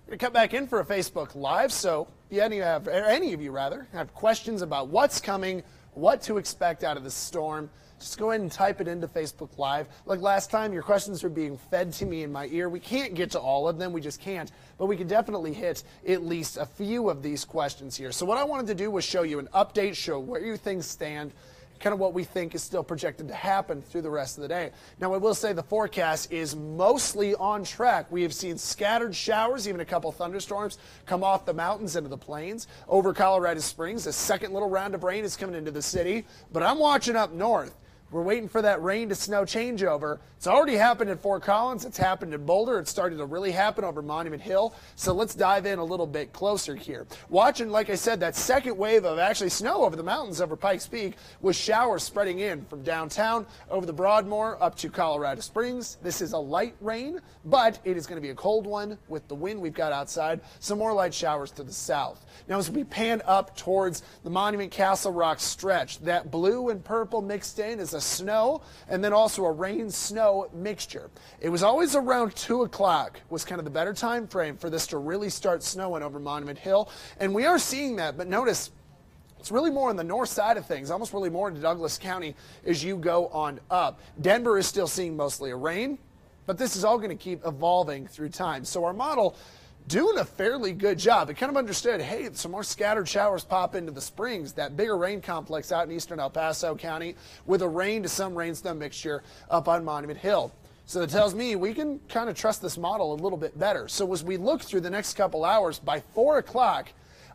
We're going to come back in for a Facebook Live, so if any of you have questions about what's coming, what to expect out of the storm, just go ahead and type it into Facebook Live. Like last time, your questions are being fed to me in my ear. We can't get to all of them. We just can't. But we can definitely hit at least a few of these questions here. So what I wanted to do was show you an update, show where your things stand, kind of what we think is still projected to happen through the rest of the day. Now, I will say the forecast is mostly on track. We have seen scattered showers, even a couple thunderstorms, come off the mountains into the plains. Over Colorado Springs, a second little round of rain is coming into the city. But I'm watching up north. We're waiting for that rain to snow changeover. It's already happened in Fort Collins. It's happened in Boulder. It's starting to really happen over Monument Hill. So let's dive in a little bit closer here. Watching, like I said, that second wave of actually snow over the mountains over Pikes Peak with showers spreading in from downtown over the Broadmoor up to Colorado Springs. This is a light rain, but it is going to be a cold one with the wind we've got outside. Some more light showers to the south. Now, as we pan up towards the Monument Castle Rock stretch, that blue and purple mixed in is a snow and then also a rain-snow mixture. It was always around 2 o'clock was kind of the better time frame for this to really start snowing over Monument Hill, and we are seeing that, but notice it's really more on the north side of things, almost really more into Douglas County as you go on up. Denver is still seeing mostly a rain, but this is all going to keep evolving through time. So our model doing a fairly good job. It kind of understood, hey, some more scattered showers pop into the Springs, that bigger rain complex out in eastern El Paso County with a rain to some rain-snow mixture up on Monument Hill. So that tells me we can kind of trust this model a little bit better. So as we look through the next couple hours, by 4 o'clock,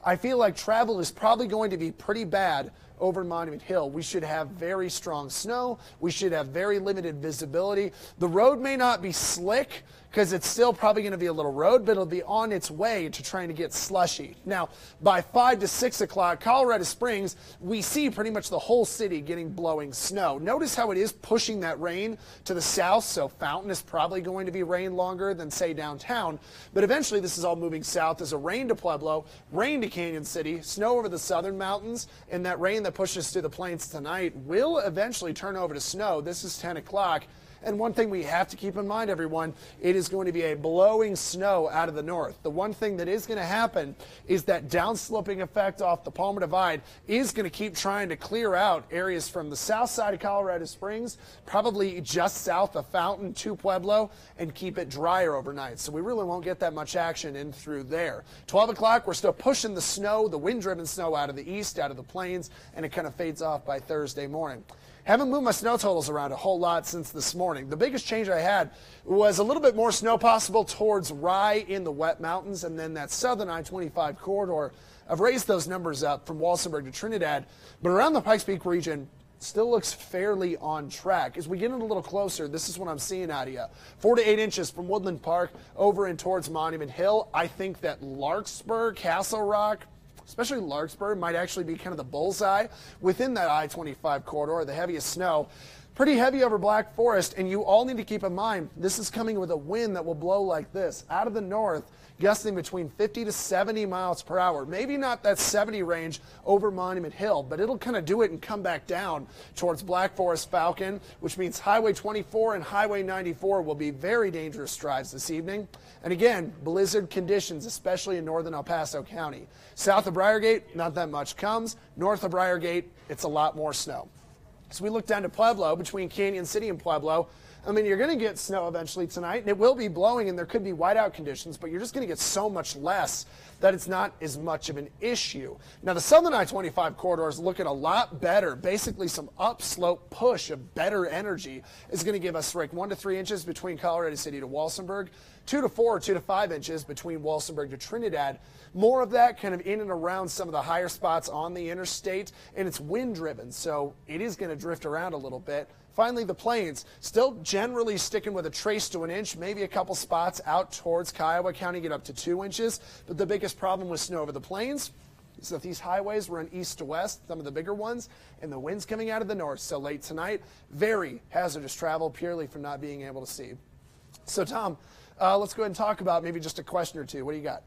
I feel like travel is probably going to be pretty bad over Monument Hill. We should have very strong snow. We should have very limited visibility. The road may not be slick because it's still probably going to be a little road, but it'll be on its way to trying to get slushy. Now, by 5 to 6 o'clock, Colorado Springs, we see pretty much the whole city getting blowing snow. Notice how it is pushing that rain to the south, so Fountain is probably going to be rain longer than, say, downtown. But eventually, this is all moving south as a rain to Pueblo, rain to Canyon City, snow over the southern mountains, and that rain that pushes through the plains tonight will eventually turn over to snow. This is 10 o'clock. And one thing we have to keep in mind, everyone, it is going to be a blowing snow out of the north. The one thing that is going to happen is that downsloping effect off the Palmer Divide is going to keep trying to clear out areas from the south side of Colorado Springs, probably just south of Fountain to Pueblo, and keep it drier overnight. So we really won't get that much action in through there. 12 o'clock, we're still pushing the snow, the wind-driven snow out of the east, out of the plains, and it kind of fades off by Thursday morning. Haven't moved my snow totals around a whole lot since this morning. The biggest change I had was a little bit more snow possible towards Rye in the wet mountains, and then that southern I-25 corridor. I've raised those numbers up from Walsenburg to Trinidad, but around the Pikes Peak region, still looks fairly on track. As we get in a little closer, this is what I'm seeing out of you. 4 to 8 inches from Woodland Park over and towards Monument Hill. I think that Larkspur, Castle Rock, especially Larkspur, might actually be kind of the bullseye within that I-25 corridor, the heaviest snow. Pretty heavy over Black Forest, and you all need to keep in mind, this is coming with a wind that will blow like this, out of the north, gusting between 50 to 70 miles per hour. Maybe not that 70 range over Monument Hill, but it'll kind of do it and come back down towards Black Forest Falcon, which means Highway 24 and Highway 94 will be very dangerous drives this evening. And again, blizzard conditions, especially in northern El Paso County. South of Briargate, not that much comes. North of Briargate, it's a lot more snow. So we look down to Pueblo, between Canyon City and Pueblo. I mean, you're going to get snow eventually tonight, and it will be blowing, and there could be whiteout conditions, but you're just going to get so much less that it's not as much of an issue. Now, the southern I-25 corridor is looking a lot better. Basically, some upslope push of better energy is going to give us like 1 to 3 inches between Colorado City to Walsenburg, 2 to 4, 2 to 5 inches between Walsenburg to Trinidad. More of that kind of in and around some of the higher spots on the interstate, and it's wind-driven, so it is going to drift around a little bit. Finally, the plains, still generally sticking with a trace to an inch, maybe a couple spots out towards Kiowa County get up to 2 inches. But the biggest problem with snow over the plains is that these highways run east to west, some of the bigger ones, and the wind's coming out of the north. So late tonight, very hazardous travel purely from not being able to see. So, Tom, let's go ahead and talk about maybe just a question or two. What do you got?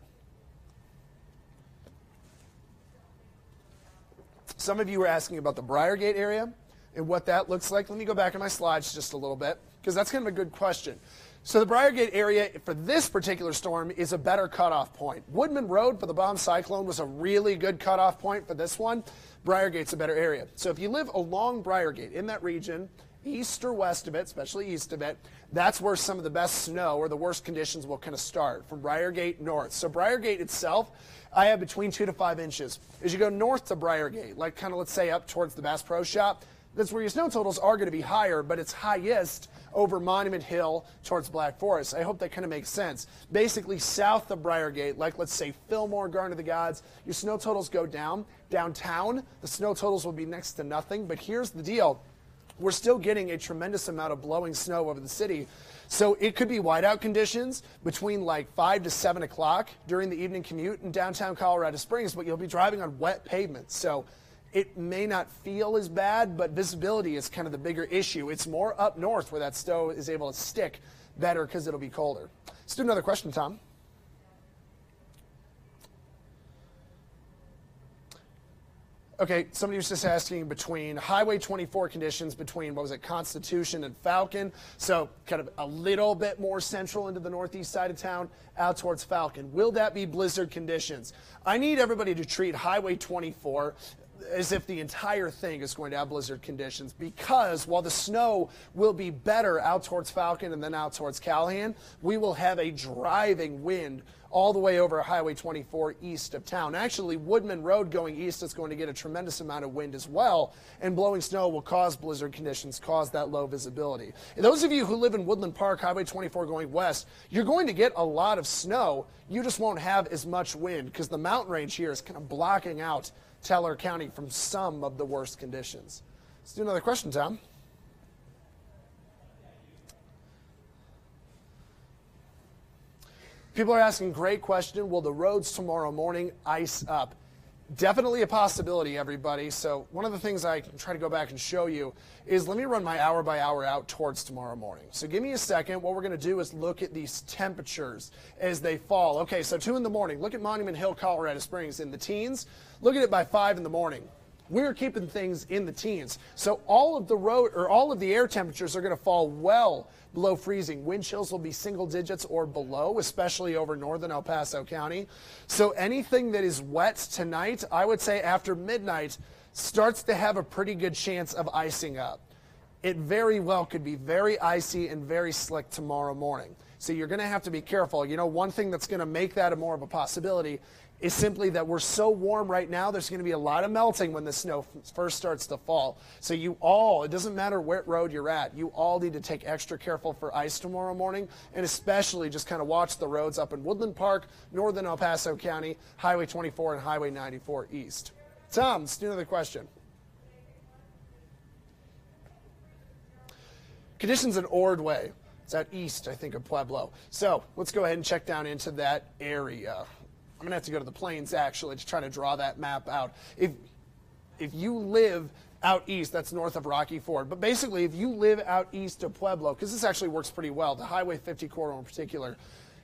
Some of you were asking about the Briargate area and what that looks like. Let me go back in my slides just a little bit, because that's kind of a good question. So the Briargate area for this particular storm is a better cutoff point. Woodman Road for the bomb cyclone was a really good cutoff point for this one. Briargate's a better area. So if you live along Briargate in that region, east or west of it, especially east of it, that's where some of the best snow or the worst conditions will kind of start, from Briargate north. So Briargate itself, I have between 2 to 5 inches. As you go north to Briargate, like kind of let's say up towards the Bass Pro Shop, that's where your snow totals are going to be higher, but it's highest over Monument Hill towards Black Forest. I hope that kind of makes sense. Basically south of Briargate, like let's say Fillmore, Garden of the Gods, your snow totals go down. Downtown, the snow totals will be next to nothing, but here's the deal. We're still getting a tremendous amount of blowing snow over the city. So it could be whiteout conditions between like 5 to 7 o'clock during the evening commute in downtown Colorado Springs, but you'll be driving on wet pavement. So it may not feel as bad, but visibility is kind of the bigger issue. It's more up north where that snow is able to stick better because it'll be colder. Let's do another question, Tom. Okay, somebody was just asking between Highway 24 conditions between, what was it, Constitution and Falcon. So kind of a little bit more central into the northeast side of town, out towards Falcon. Will that be blizzard conditions? I need everybody to treat Highway 24 as if the entire thing is going to have blizzard conditions, because while the snow will be better out towards Falcon and then out towards Callahan, we will have a driving wind all the way over Highway 24 east of town. Actually, Woodman Road going east is going to get a tremendous amount of wind as well, and blowing snow will cause blizzard conditions, cause that low visibility. And those of you who live in Woodland Park, Highway 24 going west, you're going to get a lot of snow. You just won't have as much wind because the mountain range here is kind of blocking out Teller County from some of the worst conditions. Let's do another question, Tom. People are asking, great question, will the roads tomorrow morning ice up? Definitely a possibility, everybody. So one of the things I can try to go back and show you is, let me run my hour by hour out towards tomorrow morning. So give me a second. What we're going to do is look at these temperatures as they fall. Okay, so 2 in the morning. Look at Monument Hill, Colorado Springs in the teens. Look at it by 5 in the morning. We're keeping things in the teens. So all of the air temperatures are going to fall well below freezing. Wind chills will be single digits or below, especially over northern El Paso County. So anything that is wet tonight, I would say after midnight, starts to have a pretty good chance of icing up. It very well could be very icy and very slick tomorrow morning. So you're going to have to be careful. You know, one thing that's going to make that more of a possibility is simply that we're so warm right now, there's going to be a lot of melting when the snow first starts to fall. So you all, it doesn't matter what road you're at, you all need to take extra careful for ice tomorrow morning, and especially just kind of watch the roads up in Woodland Park, northern El Paso County, Highway 24 and Highway 94 east. Tom, let's do another question. Conditions in Ordway. It's out east, I think, of Pueblo. So let's go ahead and check down into that area. I'm going to have to go to the plains, actually, to try to draw that map out. If you live out east, that's north of Rocky Ford. But basically, if you live out east of Pueblo, because this actually works pretty well, the Highway 50 corridor in particular,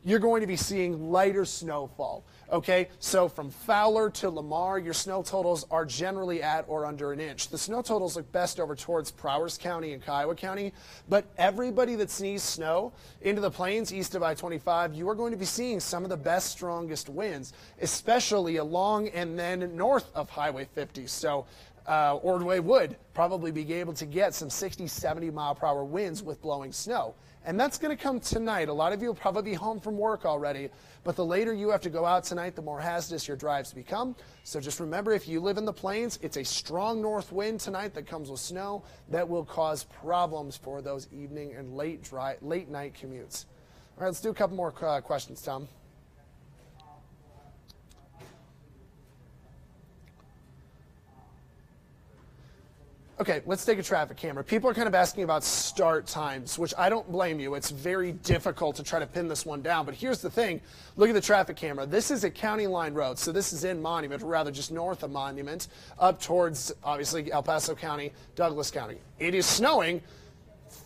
you're going to be seeing lighter snowfall. Okay, so from Fowler to Lamar, your snow totals are generally at or under an inch. The snow totals look best over towards Prowers County and Kiowa County, but everybody that sneezes snow into the plains east of I-25, you are going to be seeing some of the best, strongest winds, especially along and then north of Highway 50. So Ordway would probably be able to get some 60, 70 mile per hour winds with blowing snow. And that's going to come tonight. A lot of you will probably be home from work already, but the later you have to go out tonight, the more hazardous your drives become. So just remember, if you live in the plains, it's a strong north wind tonight that comes with snow that will cause problems for those evening and late night commutes. All right, let's do a couple more questions, Tom. Okay, let's take a traffic camera. People are kind of asking about start times, which I don't blame you. It's very difficult to try to pin this one down. But here's the thing. Look at the traffic camera. This is a county line road. So this is in Monument, or rather just north of Monument, up towards, obviously, El Paso County, Douglas County. It is snowing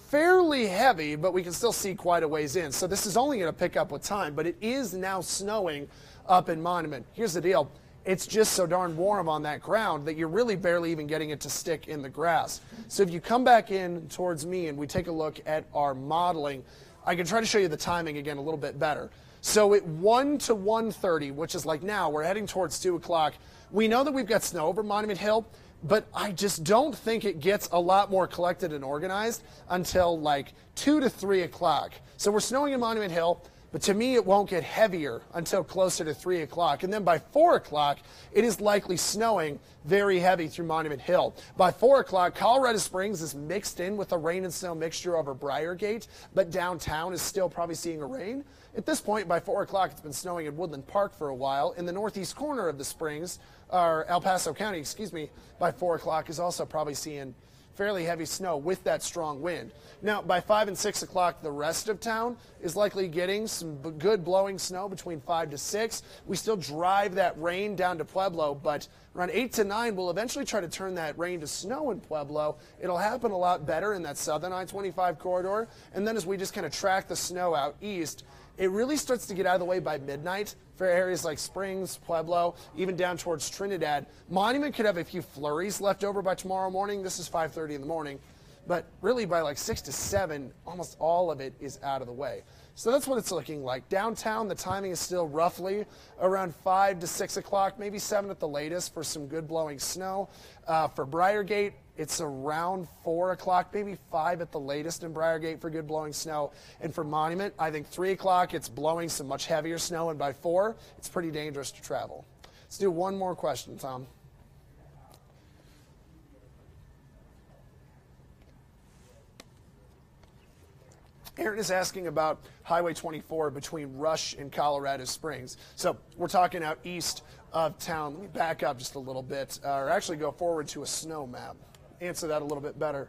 fairly heavy, but we can still see quite a ways in. So this is only going to pick up with time, but it is now snowing up in Monument. Here's the deal. It's just so darn warm on that ground that you're really barely even getting it to stick in the grass. So if you come back in towards me and we take a look at our modeling, I can try to show you the timing again a little bit better. So at 1 to 1:30, which is like now, we're heading towards 2 o'clock. We know that we've got snow over Monument Hill, but I just don't think it gets a lot more collected and organized until like 2 to 3 o'clock. So we're snowing in Monument Hill, but to me it won't get heavier until closer to 3 o'clock. And then by 4 o'clock, it is likely snowing very heavy through Monument Hill. By 4 o'clock, Colorado Springs is mixed in with a rain and snow mixture over Briargate, but downtown is still probably seeing a rain. At this point, by 4 o'clock, it's been snowing in Woodland Park for a while. In the northeast corner of the Springs, or El Paso County, excuse me, by 4 o'clock is also probably seeing fairly heavy snow with that strong wind. Now, by 5 and 6 o'clock, the rest of town is likely getting some good blowing snow between 5 to 6. We still drive that rain down to Pueblo, but around 8 to 9, we'll eventually try to turn that rain to snow in Pueblo. It'll happen a lot better in that southern I-25 corridor. And then as we just kind of track the snow out east, it really starts to get out of the way by midnight for areas like Springs, Pueblo, even down towards Trinidad. Monument could have a few flurries left over by tomorrow morning. This is 5:30 in the morning. But really by like 6 to 7, almost all of it is out of the way. So that's what it's looking like. Downtown, the timing is still roughly around 5 to 6 o'clock, maybe 7 at the latest for some good blowing snow. For Briargate, it's around 4 o'clock, maybe 5 at the latest in Briargate for good blowing snow. And for Monument, I think 3 o'clock, it's blowing some much heavier snow. And by 4, it's pretty dangerous to travel. Let's do one more question, Tom. Aaron is asking about Highway 24 between Rush and Colorado Springs. So we're talking out east of town. Let me back up just a little bit, or actually go forward to a snow map. Answer that a little bit better.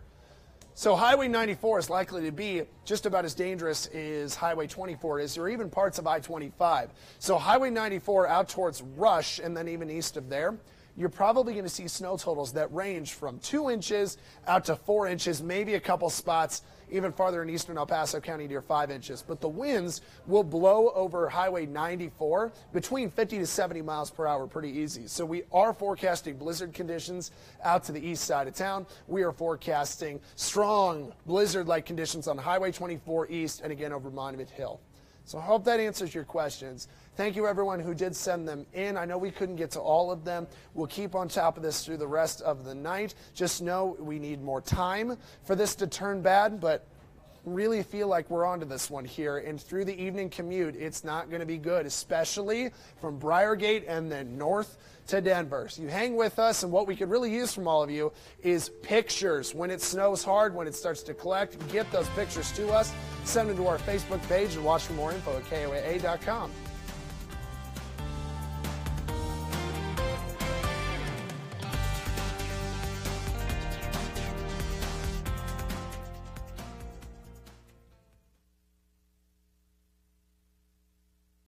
So Highway 94 is likely to be just about as dangerous as Highway 24 is, or even parts of I-25. So Highway 94 out towards Rush and then even east of there, you're probably going to see snow totals that range from 2 inches out to 4 inches, maybe a couple spots even farther in eastern El Paso County near 5 inches. But the winds will blow over Highway 94 between 50 to 70 miles per hour pretty easy. So we are forecasting blizzard conditions out to the east side of town. We are forecasting strong blizzard-like conditions on Highway 24 east and again over Monument Hill. So I hope that answers your questions. Thank you, everyone who did send them in. I know we couldn't get to all of them. We'll keep on top of this through the rest of the night. Just know we need more time for this to turn bad, but really feel like we're onto this one here. And through the evening commute, it's not going to be good, especially from Briargate and then north to Denver. So you hang with us, and what we could really use from all of you is pictures. When it snows hard, when it starts to collect, get those pictures to us. Send them to our Facebook page and watch for more info at KOAA.com.